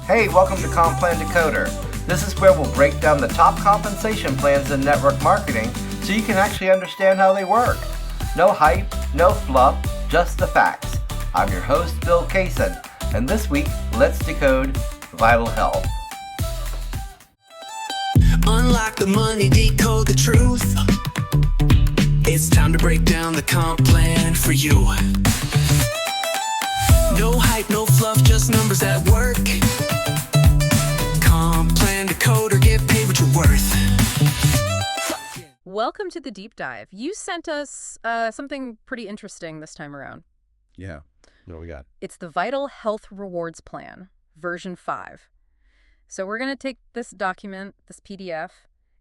Hey, welcome to Comp Plan Decoder. This is where we'll break down the top compensation plans in network marketing so you can actually understand how they work. No hype, no fluff, just the facts. I'm your host, Bill Kaysen, and this week, let's decode Vital Health. Unlock the money, decode the truth. It's time to break down the comp plan for you. No hype, no fluff, just numbers at work. Comp Plan Decoder, get paid what you're worth. Welcome to the deep dive. You sent us something pretty interesting this time around. Yeah. What do we got? It's the Vital Health Rewards Plan, version 5. So we're going to take this document, this PDF,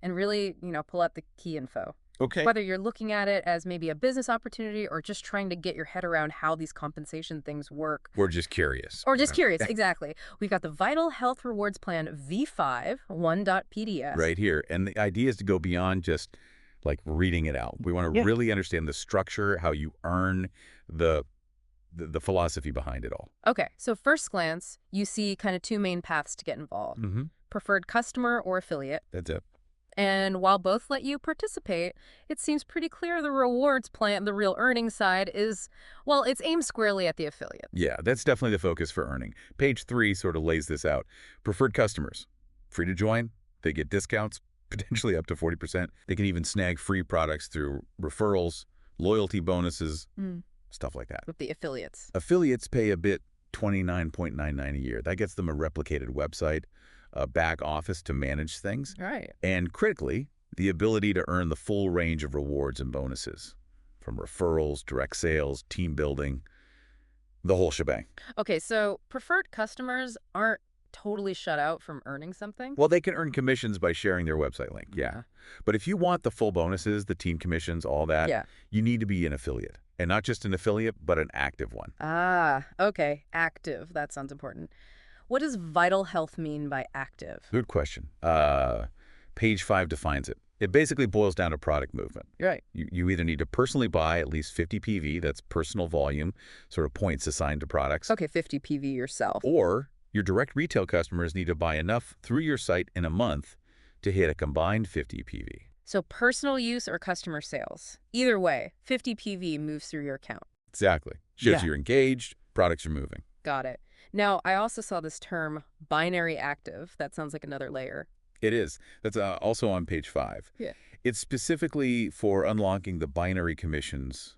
and really, pull out the key info. Okay. Whether you're looking at it as maybe a business opportunity or just trying to get your head around how these compensation things work. We're just curious. Or just curious, exactly. We've got the Vital Health Rewards Plan V5 1.pdf. Right here. And the idea is to go beyond just like reading it out. We want to really understand the structure, how you earn the philosophy behind it all. Okay, so first glance, you see kind of two main paths to get involved. Preferred customer or affiliate. That's it. And while both let you participate, it seems pretty clear the rewards plan, the real earning side, is, well, it's aimed squarely at the affiliate. Yeah, that's definitely the focus for earning. Page 3 sort of lays this out. Preferred customers, free to join. They get discounts, potentially up to 40%. They can even snag free products through referrals, loyalty bonuses, stuff like that. With the affiliates. Affiliates pay a bit, $29.99 a year. That gets them a replicated website, a back office to manage things. Right. And critically, the ability to earn the full range of rewards and bonuses, from referrals, direct sales, team building, the whole shebang. Okay, so preferred customers aren't totally shut out from earning something? Well, they can earn commissions by sharing their website link, yeah. But if you want the full bonuses, the team commissions, all that, you need to be an affiliate. And not just an affiliate, but an active one. Ah, okay. Active. That sounds important. What does vital health mean by active? Good question. Page 5 defines it. It basically boils down to product movement. Right. You either need to personally buy at least 50 PV, that's personal volume, sort of points assigned to products. Okay, 50 PV yourself. Or your direct retail customers need to buy enough through your site in a month to hit a combined 50 PV. So personal use or customer sales. Either way, 50 PV moves through your account. Exactly. Shows you're engaged, products are moving. Got it. Now, I also saw this term binary active. That sounds like another layer. It is. That's also on page 5. Yeah. It's specifically for unlocking the binary commissions,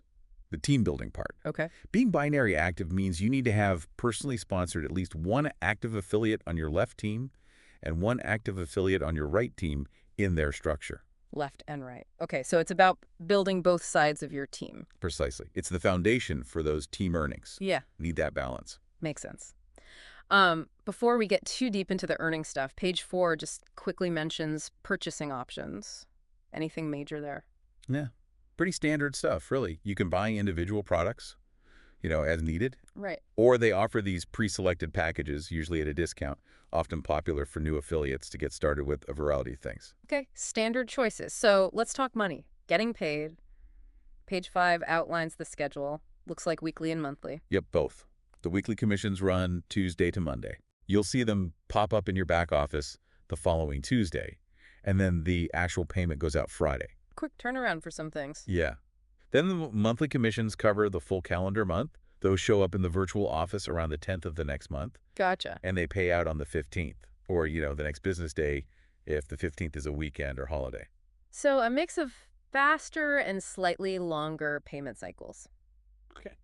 the team building part. Okay. Being binary active means you need to have personally sponsored at least one active affiliate on your left team and one active affiliate on your right team in their structure. Left and right. Okay, so it's about building both sides of your team. Precisely. It's the foundation for those team earnings. Yeah. Need that balance. Makes sense. Before we get too deep into the earning stuff, page 4 just quickly mentions purchasing options. Anything major there? Yeah. Pretty standard stuff, really. You can buy individual products, as needed. Right. Or they offer these pre-selected packages, usually at a discount, often popular for new affiliates to get started with a variety of things. Okay, standard choices. So let's talk money. Getting paid. Page 5 outlines the schedule. Looks like weekly and monthly. Yep, both. The weekly commissions run Tuesday to Monday. You'll see them pop up in your back office the following Tuesday, and then the actual payment goes out Friday. Quick turnaround for some things. Yeah. Then the monthly commissions cover the full calendar month. Those show up in the virtual office around the 10th of the next month. Gotcha. And they pay out on the 15th, or, the next business day if the 15th is a weekend or holiday. So a mix of faster and slightly longer payment cycles. Okay.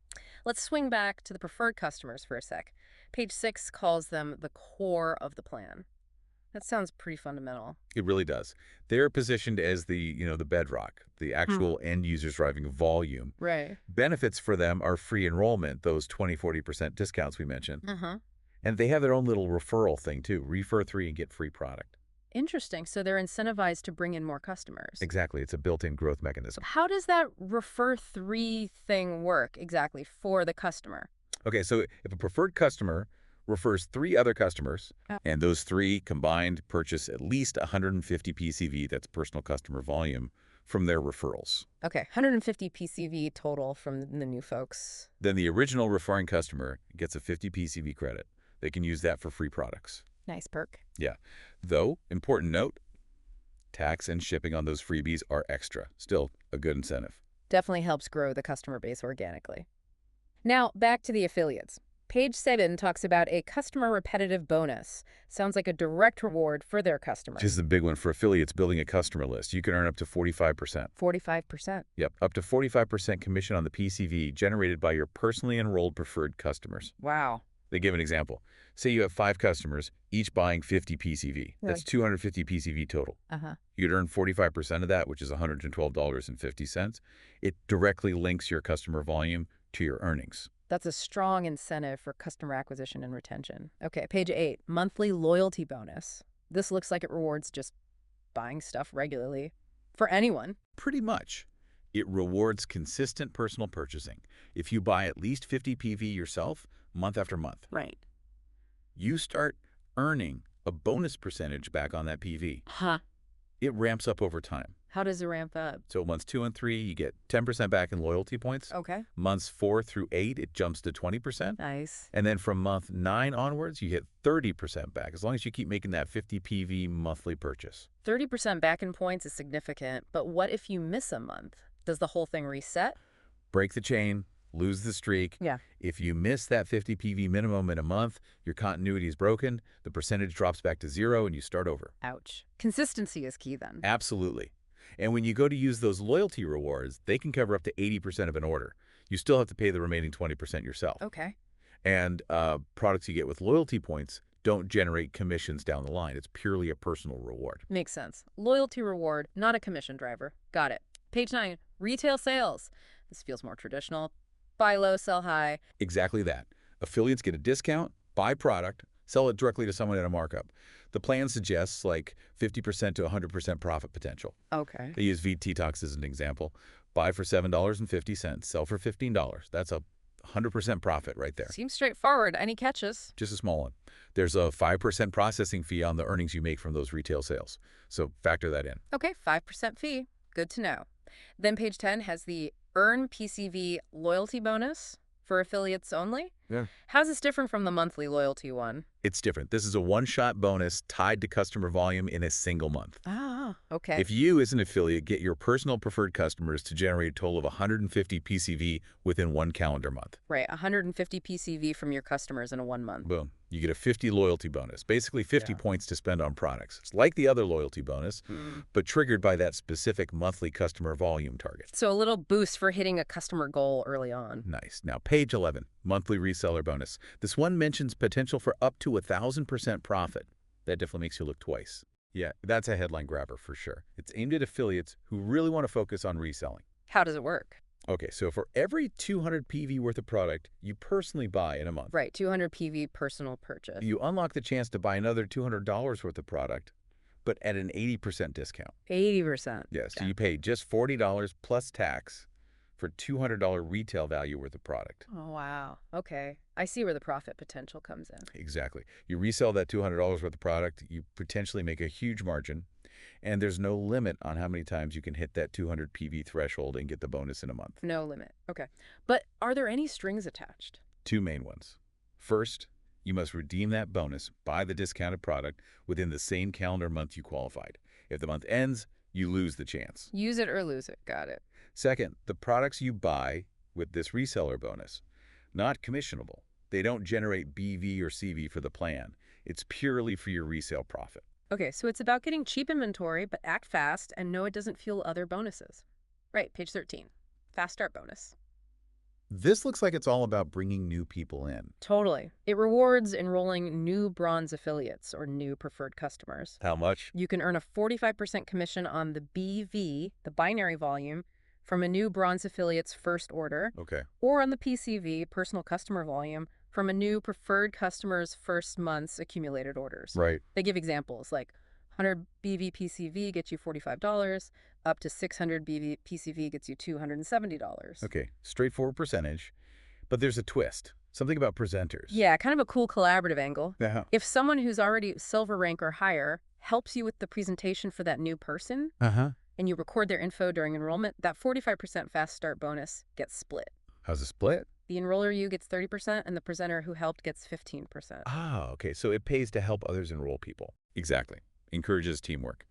Let's swing back to the preferred customers for a sec. Page 6 calls them the core of the plan. That sounds pretty fundamental. It really does. They're positioned as the bedrock, the actual end users driving volume. Right. Benefits for them are free enrollment, those 20-40% discounts we mentioned. Uh-huh. And they have their own little referral thing too. Refer 3 and get free product. Interesting. So they're incentivized to bring in more customers. Exactly. It's a built-in growth mechanism. How does that refer 3 thing work exactly for the customer? Okay, so if a preferred customer refers 3 other customers, and those 3 combined purchase at least 150 PCV, that's personal customer volume, from their referrals. Okay, 150 PCV total from the new folks. Then the original referring customer gets a 50 PCV credit. They can use that for free products. Nice perk. Yeah. Though, important note, tax and shipping on those freebies are extra. Still a good incentive. Definitely helps grow the customer base organically. Now, back to the affiliates. Page 7 talks about a customer repetitive bonus. Sounds like a direct reward for their customers. This is the big one for affiliates building a customer list. You can earn up to 45%. 45%. Yep, up to 45% commission on the PCV generated by your personally enrolled preferred customers. Wow. They give an example. Say you have 5 customers, each buying 50 PCV. That's Right. 250 PCV total. You'd earn 45% of that, which is $112.50. It directly links your customer volume to your earnings. That's a strong incentive for customer acquisition and retention. Okay, page 8, monthly loyalty bonus. This looks like it rewards just buying stuff regularly for anyone. Pretty much. It rewards consistent personal purchasing. If you buy at least 50 PV yourself, month after month, Right. you start earning a bonus percentage back on that PV. Huh. It ramps up over time. How does it ramp up? So months 2 and 3, you get 10% back in loyalty points. Okay. Months 4 through 8, it jumps to 20%. Nice. And then from month 9 onwards, you get 30% back, as long as you keep making that 50 PV monthly purchase. 30% back in points is significant, but what if you miss a month? Does the whole thing reset? Break the chain, lose the streak. Yeah. If you miss that 50 PV minimum in a month, your continuity is broken, the percentage drops back to 0, and you start over. Ouch. Consistency is key then. Absolutely. And when you go to use those loyalty rewards, they can cover up to 80% of an order. You still have to pay the remaining 20% yourself. Okay. And products you get with loyalty points don't generate commissions down the line. It's purely a personal reward. Makes sense. Loyalty reward, not a commission driver. Got it. Page 9, retail sales. This feels more traditional. Buy low, sell high. Exactly that. Affiliates get a discount, buy product, sell it directly to someone at a markup. The plan suggests like 50% to 100% profit potential. Okay. They use VT Talks as an example. Buy for $7.50, sell for $15. That's a 100% profit right there. Seems straightforward. Any catches? Just a small one. There's a 5% processing fee on the earnings you make from those retail sales. So factor that in. Okay, 5% fee. Good to know. Then page 10 has the Earn PCV loyalty bonus for affiliates only. Yeah. How's this different from the monthly loyalty one? It's different. This is a one-shot bonus tied to customer volume in a single month. Ah, okay. If you, as an affiliate, get your personal preferred customers to generate a total of 150 PCV within 1 calendar month. Right, 150 PCV from your customers in a 1 month. Boom. You get a 50 loyalty bonus, basically 50 points to spend on products. It's like the other loyalty bonus, but triggered by that specific monthly customer volume target. So a little boost for hitting a customer goal early on. Nice. Now, page 11, monthly reseller bonus. This one mentions potential for up to 1,000% profit. That definitely makes you look twice. Yeah, that's a headline grabber for sure. It's aimed at affiliates who really want to focus on reselling. How does it work? Okay, so for every 200 PV worth of product you personally buy in a month, Right, 200 PV personal purchase. you unlock the chance to buy another $200 worth of product, but at an 80% discount. 80%. Yeah, so Yeah. you pay just $40 plus tax for $200 retail value worth of product. Oh, wow. Okay. I see where the profit potential comes in. Exactly. You resell that $200 worth of product, you potentially make a huge margin, and there's no limit on how many times you can hit that 200 PV threshold and get the bonus in a month. No limit. Okay. But are there any strings attached? 2 main ones. First, you must redeem that bonus, buy the discounted product within the same calendar month you qualified. If the month ends, you lose the chance. Use it or lose it. Got it. Second, the products you buy with this reseller bonus, not commissionable. They don't generate BV or CV for the plan. It's purely for your resale profit. Okay, so it's about getting cheap inventory, but act fast and know it doesn't fuel other bonuses. Right, page 13. Fast start bonus. This looks like it's all about bringing new people in. Totally. It rewards enrolling new bronze affiliates or new preferred customers. How much? You can earn a 45% commission on the BV, the binary volume, from a new bronze affiliate's first order, Okay. or on the PCV, personal customer volume, from a new preferred customer's first month's accumulated orders. Right. They give examples like 100 BV PCV gets you $45, up to 600 BV PCV gets you $270. Okay. Straightforward percentage. But there's a twist. Something about presenters. Yeah, kind of a cool collaborative angle. Yeah. If someone who's already silver rank or higher helps you with the presentation for that new person, and you record their info during enrollment, that 45% fast start bonus gets split. How's it split? The enroller you gets 30% and the presenter who helped gets 15%. Ah, okay. So it pays to help others enroll people. Exactly. Encourages teamwork.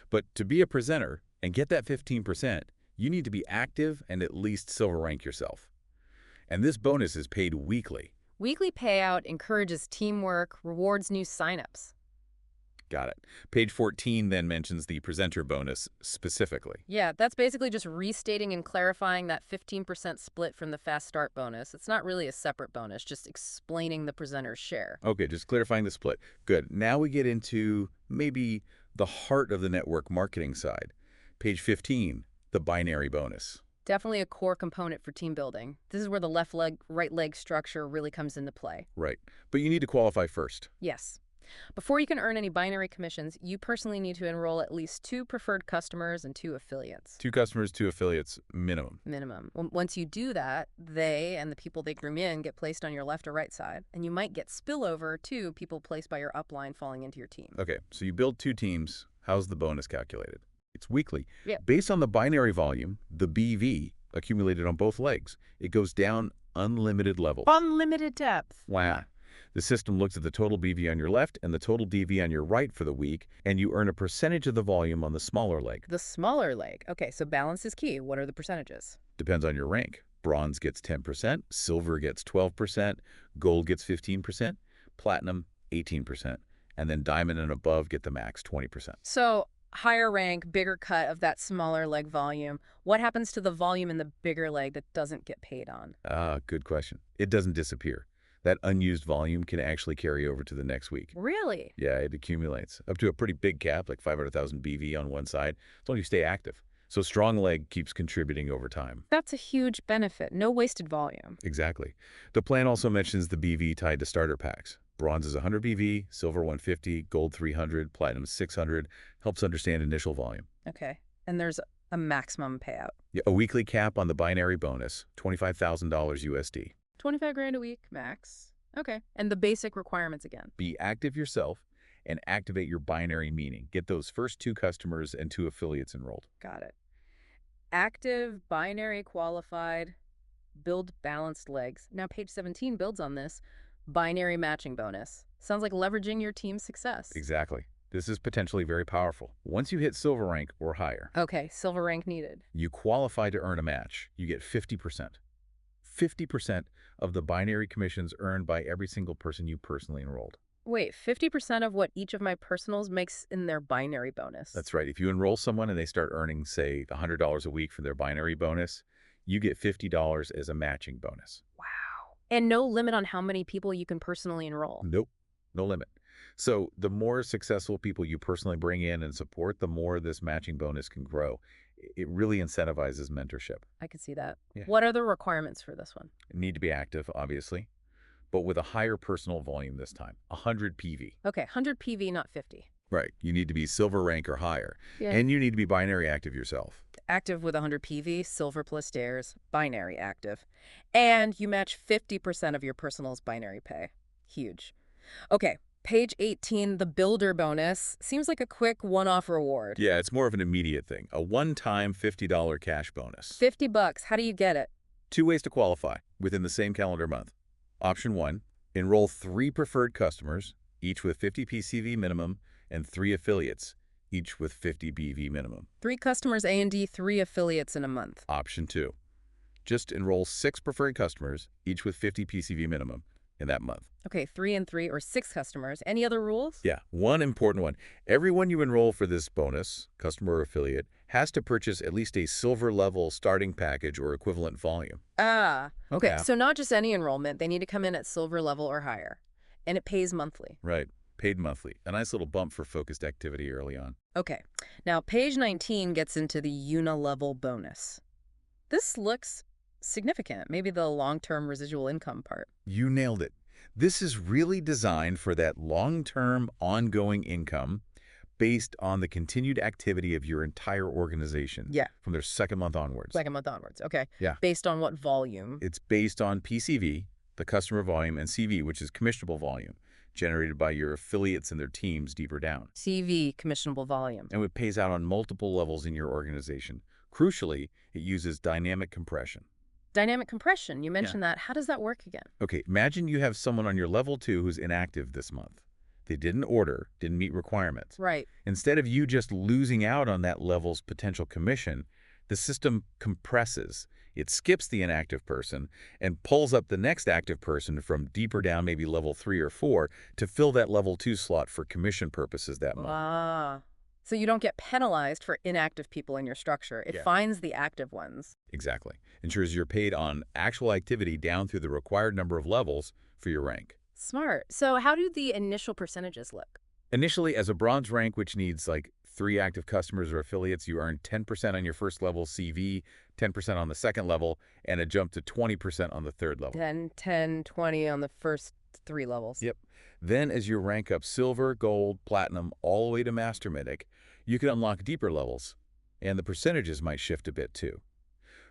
But to be a presenter and get that 15%, you need to be active and at least silver rank yourself. And this bonus is paid weekly. Weekly payout encourages teamwork, rewards new signups. Got it. Page 14 then mentions the presenter bonus specifically. Yeah, that's basically just restating and clarifying that 15% split from the fast start bonus. It's not really a separate bonus, just explaining the presenter's share. Okay, just clarifying the split. Good. Now we get into maybe the heart of the network marketing side. Page 15, the binary bonus. Definitely a core component for team building. This is where the left leg, right leg structure really comes into play. Right. But you need to qualify first. Yes. Before you can earn any binary commissions, you personally need to enroll at least 2 preferred customers and 2 affiliates. 2 customers, 2 affiliates, minimum. Minimum. Once you do that, they and the people they groom in get placed on your left or right side, and you might get spillover to people placed by your upline falling into your team. Okay, so you build 2 teams. How's the bonus calculated? It's weekly. Yeah. Based on the binary volume, the BV, accumulated on both legs, it goes down unlimited level. Unlimited depth. Wow. The system looks at the total BV on your left and the total DV on your right for the week, and you earn a percentage of the volume on the smaller leg. The smaller leg. Okay, so balance is key. What are the percentages? Depends on your rank. Bronze gets 10%, silver gets 12%, gold gets 15%, platinum 18%, and then diamond and above get the max 20%. So higher rank, bigger cut of that smaller leg volume. What happens to the volume in the bigger leg that doesn't get paid on? Good question. It doesn't disappear. That unused volume can actually carry over to the next week. Really? Yeah, it accumulates up to a pretty big cap, like 500,000 BV on one side, as long as you stay active. So strong leg keeps contributing over time. That's a huge benefit. No wasted volume. Exactly. The plan also mentions the BV tied to starter packs. Bronze is 100 BV, silver 150, gold 300, platinum 600. Helps understand initial volume. Okay. And there's a maximum payout. Yeah, a weekly cap on the binary bonus, $25,000 USD. 25 grand a week, max. Okay. And the basic requirements again. Be active yourself and activate your binary meaning. Get those first 2 customers and 2 affiliates enrolled. Got it. Active, binary qualified, build balanced legs. Now page 17 builds on this. Binary matching bonus. Sounds like leveraging your team's success. Exactly. This is potentially very powerful. Once you hit silver rank or higher, Okay, silver rank needed. you qualify to earn a match. You get 50%. 50% of the binary commissions earned by every single person you personally enrolled. Wait, 50% of what each of my personals makes in their binary bonus? That's right. If you enroll someone and they start earning, say, $100 a week for their binary bonus, you get $50 as a matching bonus. Wow. And no limit on how many people you can personally enroll? Nope. No limit. So the more successful people you personally bring in and support, the more this matching bonus can grow. It really incentivizes mentorship. I can see that. Yeah. What are the requirements for this one? You need to be active, obviously, but with a higher personal volume this time, 100 PV. Okay, 100 PV, not 50. Right. You need to be silver rank or higher. Yeah. And you need to be binary active yourself. Active with 100 PV, silver plus stairs, binary active. And you match 50% of your personal's binary pay. Huge. Okay, page 18, the builder bonus. Seems like a quick one-off reward. Yeah, it's more of an immediate thing. A one-time $50 cash bonus. $50. How do you get it? 2 ways to qualify within the same calendar month. Option 1, enroll 3 preferred customers, each with 50 PCV minimum, and 3 affiliates, each with 50 BV minimum. 3 customers A&D, 3 affiliates in a month. Option 2, just enroll 6 preferred customers, each with 50 PCV minimum in that month. Okay, 3 and 3 or 6 customers. Any other rules? Yeah, one important one. Everyone you enroll for this bonus, customer or affiliate, has to purchase at least a silver level starting package or equivalent volume. Ah, okay. Yeah. So not just any enrollment. They need to come in at silver level or higher. And it pays monthly. Right, paid monthly. A nice little bump for focused activity early on. Okay. Now, page 19 gets into the uni-level bonus. This looks significant. Maybe the long-term residual income part. You nailed it. This is really designed for that long-term ongoing income based on the continued activity of your entire organization. Yeah. From their 2nd month onwards. 2nd month onwards. Okay. Yeah. Based on what volume? It's based on PCV, the customer volume, and CV, which is commissionable volume, generated by your affiliates and their teams deeper down. CV, commissionable volume. And it pays out on multiple levels in your organization. Crucially, it uses dynamic compression. Dynamic compression, you mentioned that. How does that work again? Okay, imagine you have someone on your level 2 who's inactive this month. They didn't order, didn't meet requirements. Right. Instead of you just losing out on that level's potential commission, the system compresses. It skips the inactive person and pulls up the next active person from deeper down, maybe level 3 or 4, to fill that level 2 slot for commission purposes that month. Ah. So you don't get penalized for inactive people in your structure. It finds the active ones. Exactly. Ensures you're paid on actual activity down through the required number of levels for your rank. Smart. So how do the initial percentages look? Initially, as a bronze rank, which needs like 3 active customers or affiliates, you earn 10% on your first level CV, 10% on the second level, and a jump to 20% on the third level. 10, 20 on the first 3 levels. Yep. Then as you rank up silver, gold, platinum, all the way to master mythic, you can unlock deeper levels, and the percentages might shift a bit too.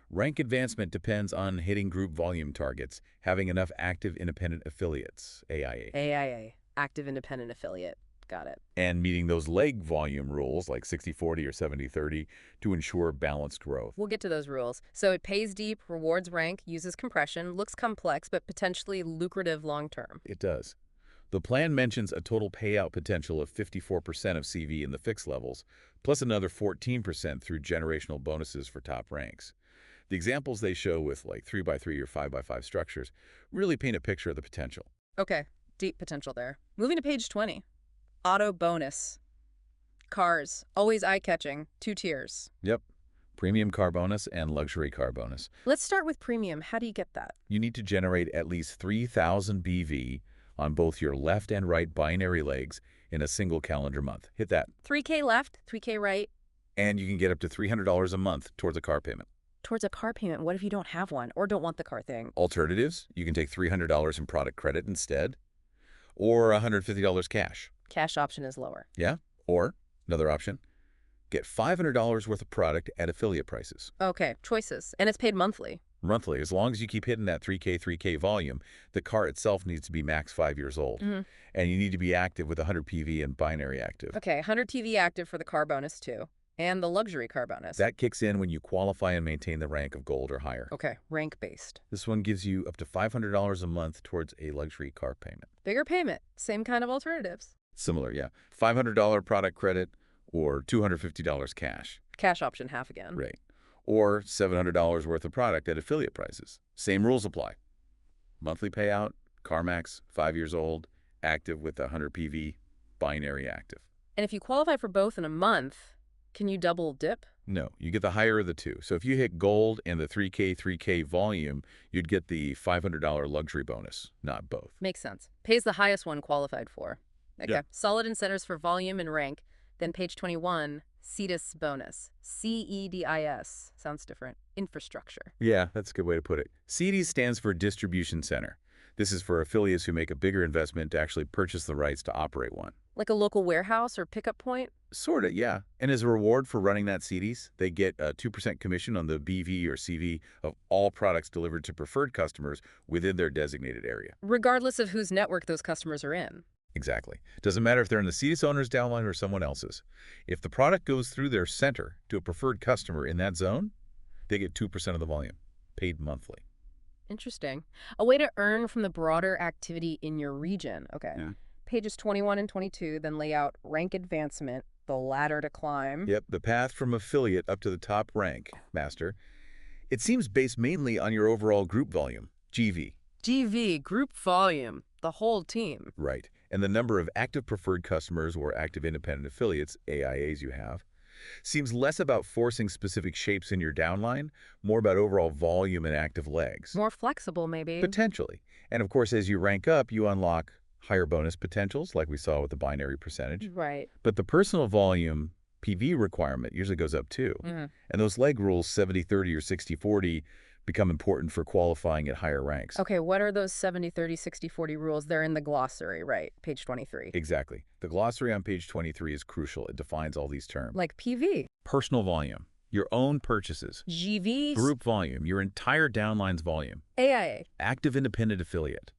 Rank advancement depends on hitting group volume targets, having enough active independent affiliates, AIA. AIA, active independent affiliate. Got it. And meeting those leg volume rules like 60-40 or 70-30 to ensure balanced growth. We'll get to those rules. So it pays deep, rewards rank, uses compression, looks complex, but potentially lucrative long-term. It does. The plan mentions a total payout potential of 54% of CV in the fixed levels, plus another 14% through generational bonuses for top ranks. The examples they show with like 3x3 or 5x5 structures really paint a picture of the potential. Okay, deep potential there. Moving to page 20. Auto bonus. Cars, always eye-catching, 2 tiers. Yep. Premium car bonus and luxury car bonus. Let's start with premium. How do you get that? You need to generate at least 3,000 BV on both your left and right binary legs in a single calendar month. Hit that. 3K left, 3K right. And you can get up to $300 a month towards a car payment. Towards a car payment, what if you don't have one or don't want the car thing? Alternatives, you can take $300 in product credit instead, or $150 cash. Cash option is lower. Yeah, or another option, get $500 worth of product at affiliate prices. Okay, choices. And it's paid monthly. Monthly, as long as you keep hitting that 3K volume, the car itself needs to be max 5 years old. And you need to be active with 100 PV and binary active. Okay, 100 TV active for the car bonus too. And the luxury car bonus. That kicks in when you qualify and maintain the rank of gold or higher. Okay, rank-based. This one gives you up to $500 a month towards a luxury car payment. Bigger payment, same kind of alternatives. Similar, yeah. $500 product credit or $250 cash. Cash option half again. Right. Or $700 worth of product at affiliate prices. Same rules apply. Monthly payout, CarMax, 5 years old, active with 100 PV, binary active. And if you qualify for both in a month, can you double dip? No, you get the higher of the two. So if you hit gold and the 3K volume, you'd get the $500 luxury bonus, not both. Makes sense. Pays the highest one qualified for. Okay, Yeah. Solid incentives for volume and rank. Then page 21, CEDIS bonus. CEDIS. Sounds different. Infrastructure. Yeah, that's a good way to put it. CD stands for Distribution Center. This is for affiliates who make a bigger investment to actually purchase the rights to operate one. Like a local warehouse or pickup point? Sort of, yeah. And as a reward for running that CDs, they get a 2% commission on the BV or CV of all products delivered to preferred customers within their designated area. Regardless of whose network those customers are in. Exactly. Doesn't matter if they're in the CDs owner's downline or someone else's. If the product goes through their center to a preferred customer in that zone, they get 2% of the volume, paid monthly. Interesting. A way to earn from the broader activity in your region. Okay. Yeah. Pages 21 and 22 then lay out rank advancement, the ladder to climb. Yep, the path from affiliate up to the top rank, master. It seems based mainly on your overall group volume, GV. GV, group volume, the whole team. Right. And the number of active preferred customers or active independent affiliates, AIAs you have, seems less about forcing specific shapes in your downline, more about overall volume and active legs. More flexible, maybe. Potentially. And of course, as you rank up, you unlock higher bonus potentials, like we saw with the binary percentage. Right. But the personal volume PV requirement usually goes up too. And those leg rules, 70-30 or 60-40, become important for qualifying at higher ranks. Okay, what are those 70, 30, 60, 40 rules? They're in the glossary, right? Page 23. Exactly. The glossary on page 23 is crucial. It defines all these terms. Like PV. Personal volume, your own purchases. GV. Group volume, your entire downline's volume. AIA. Active independent affiliate.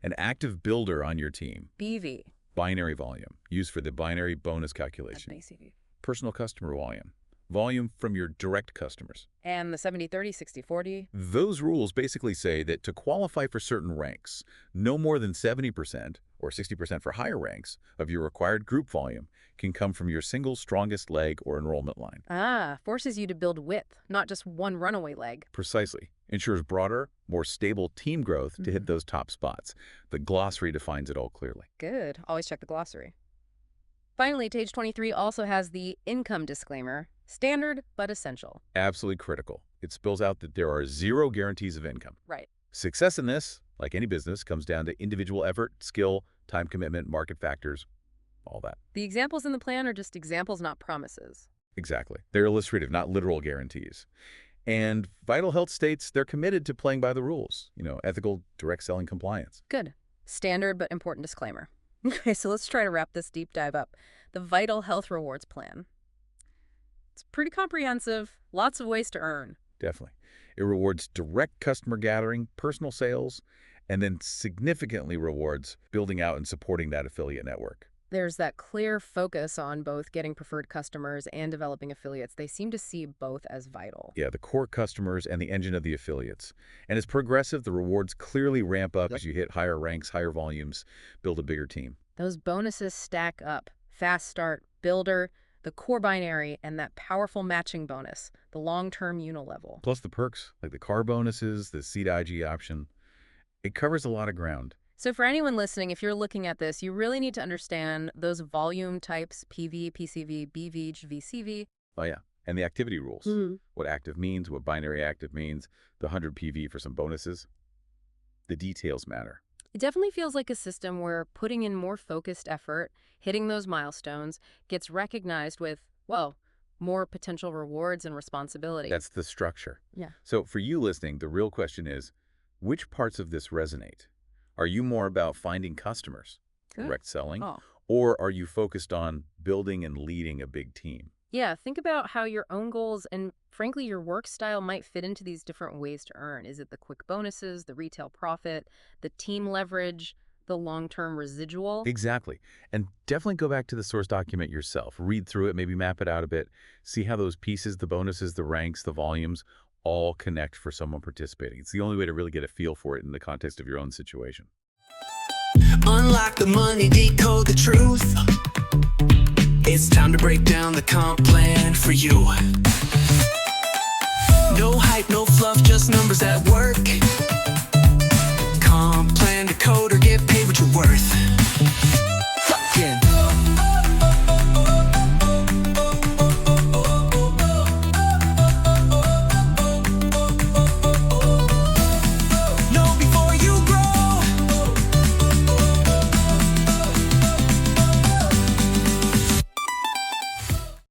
An active builder on your team. BV. Binary volume, used for the binary bonus calculation. ACV. Personal customer volume. volume from your direct customers. And the 70-30, 60-40? Those rules basically say that to qualify for certain ranks, no more than 70% or 60% for higher ranks of your required group volume can come from your single strongest leg or enrollment line. Ah, forces you to build width, not just one runaway leg. Precisely. Ensures broader, more stable team growth to hit those top spots. The glossary defines it all clearly. Good. Always check the glossary. Finally, page 23 also has the income disclaimer. Standard, but essential. Absolutely critical. It spells out that there are 0 guarantees of income. Right. Success in this, like any business, comes down to individual effort, skill, time commitment, market factors, all that. The examples in the plan are just examples, not promises. Exactly. They're illustrative, not literal guarantees. And Vital Health states they're committed to playing by the rules, ethical direct selling compliance. Good. Standard, but important disclaimer. Okay, so let's try to wrap this deep dive up. The Vital Health Rewards Plan. It's pretty comprehensive, lots of ways to earn. Definitely. It rewards direct customer gathering, personal sales, and then significantly rewards building out and supporting that affiliate network. There's that clear focus on both getting preferred customers and developing affiliates. They seem to see both as vital. Yeah, the core customers and the engine of the affiliates. And as progressive, the rewards clearly ramp up as you hit higher ranks, higher volumes, build a bigger team. Those bonuses stack up. Fast start, builder, the core binary, and that powerful matching bonus, the long-term unilevel. Plus the perks, like the car bonuses, the seed IG option. It covers a lot of ground. So for anyone listening, if you're looking at this, you really need to understand those volume types, PV, PCV, BV, VCV. Oh, yeah. And the activity rules. What active means, what binary active means, the 100 PV for some bonuses. The details matter. It definitely feels like a system where putting in more focused effort, hitting those milestones, gets recognized with, well, more potential rewards and responsibility. That's the structure. Yeah. So for you listening, the real question is, which parts of this resonate? Are you more about finding customers, direct selling, or are you focused on building and leading a big team? Yeah, think about how your own goals and, frankly, your work style might fit into these different ways to earn. Is it the quick bonuses, the retail profit, the team leverage, the long-term residual? Exactly. And definitely go back to the source document yourself. Read through it, maybe map it out a bit. See how those pieces, the bonuses, the ranks, the volumes, all connect for someone participating. It's the only way to really get a feel for it in the context of your own situation. Unlock the money, decode the truth. It's time to break down the comp plan for you. No hype, no fluff, just numbers at work. Comp Plan Decoder, get paid what you're worth.